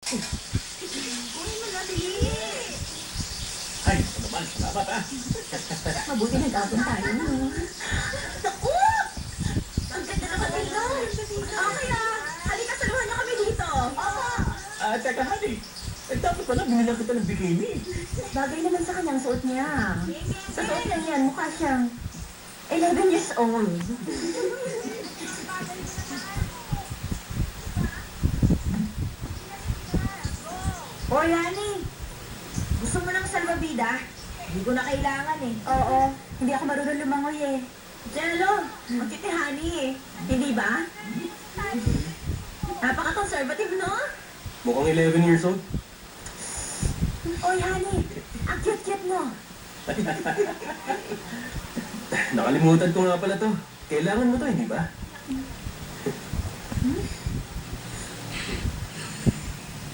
Uy, madali! Ay, ito naman. Salamat, ha? Mabuti nag-apon tayo, no? Naku! Ang ganda naman dito! Kaya, halika, saluhan niyo kami dito! Oo! Teka, honey. Dapat pala binilang kita ng bikini. Bagay naman sa kanyang suot niya. Sa suot lang yan, mukha siyang 11 years old. Hoy, honey! Gusto mo ng salvavida? Hindi ko na kailangan eh. Oo, hindi ako marunong lumangoy eh. Jello, magtitihani eh. Hindi ba? Napaka-conservative, no? Mukhang 11 years old. Hoy, honey! Ang cute-cute mo! Nakalimutan ko nga pala to. Kailangan mo to, hindi ba?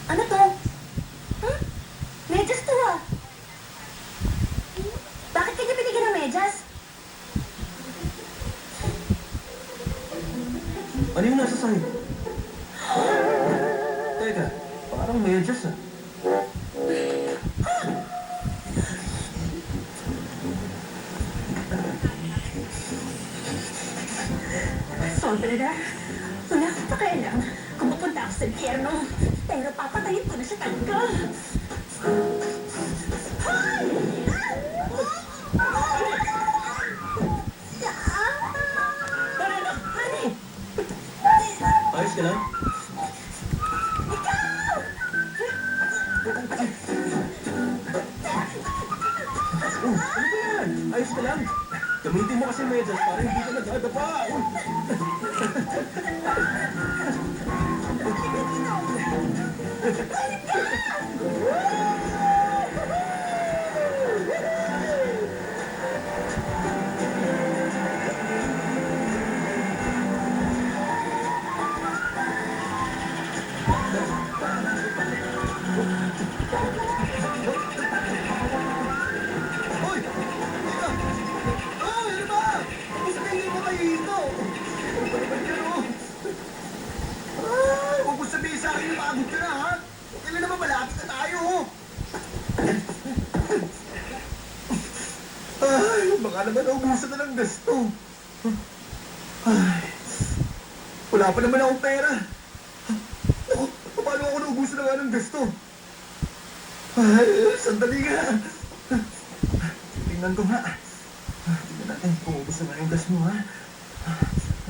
Ano to? Medyas to ah! Bakit ka niya binigyan ng medyas? Ano yung nasa sa'yo? Teka, parang medyas, ah. Sobre na. Wala akong pakialam kung mapunta ako sa impyerno. Pero papatayin ko na siya talaga. Honey! Ayos ka lang? Ano ba yan? Ayos ka lang? Gamitin mo kasi medyas para hindi ka nagdadapa. Hoy! Teka! Hoy! Ano ba? Gusto mo kayo dito? Ano ba naman yan, oh? Huwag mo sabihin sa akin na pagod ka na, ha? Kailan naman malapit na tayo, oh? Ay, baka naman naubusan na ng gasto. Ay, wala pa naman akong pera. Ako, paano ako naubusan na nga ng gasto? Ay, sandali nga. Tingnan ko nga. Tingnan natin kung ubos na nga yung gas mo, ha?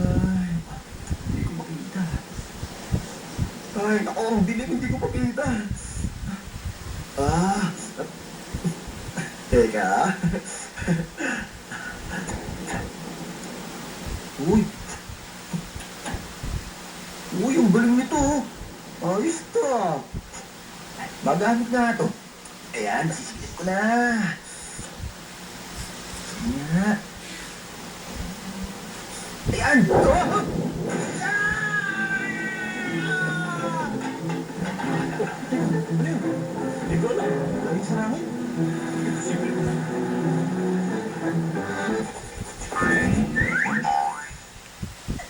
Ay, hindi ko makita. Ay, ako, ang dilim, hindi ko makita. Ah, teka. Uy. Uy, ang galing nito, oh. Ayos to. Magamit na ito. Ayan, nasisilip ko na. Sige nga. Ayan! Oh! Ikaw lang. Lagi sa namin.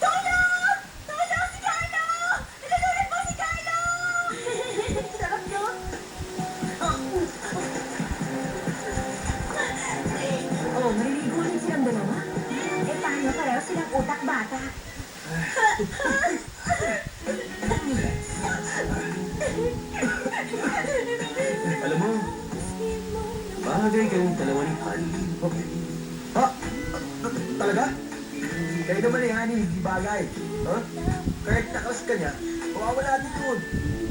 Tulong! Tulong si Carlo! Nalulunod po si Carlo! Sarap nyo? Oh, maliligo ulit silang dalawa. Eh, paano pareho silang utak bata? Alam mo, bagay kayong dalawa ni Honey. Ha? Talaga? Kayo naman eh, Honey, hindi bagay. Ha? Kahit nakas ka niya, mawawala din yun.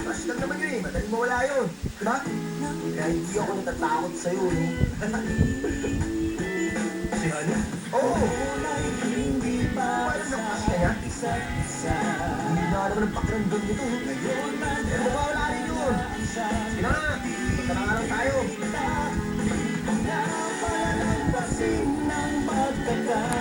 Crush lang naman yun eh, madaling mawala yun. Diba? Kaya hindi ako natatakot sa'yo, no? Si Honey? Oo! Paano nakas ka niya? Hindi na naman ang pakiramdam nito. Pero mawawala rin yun. Sige na, punta na nga lang tayo.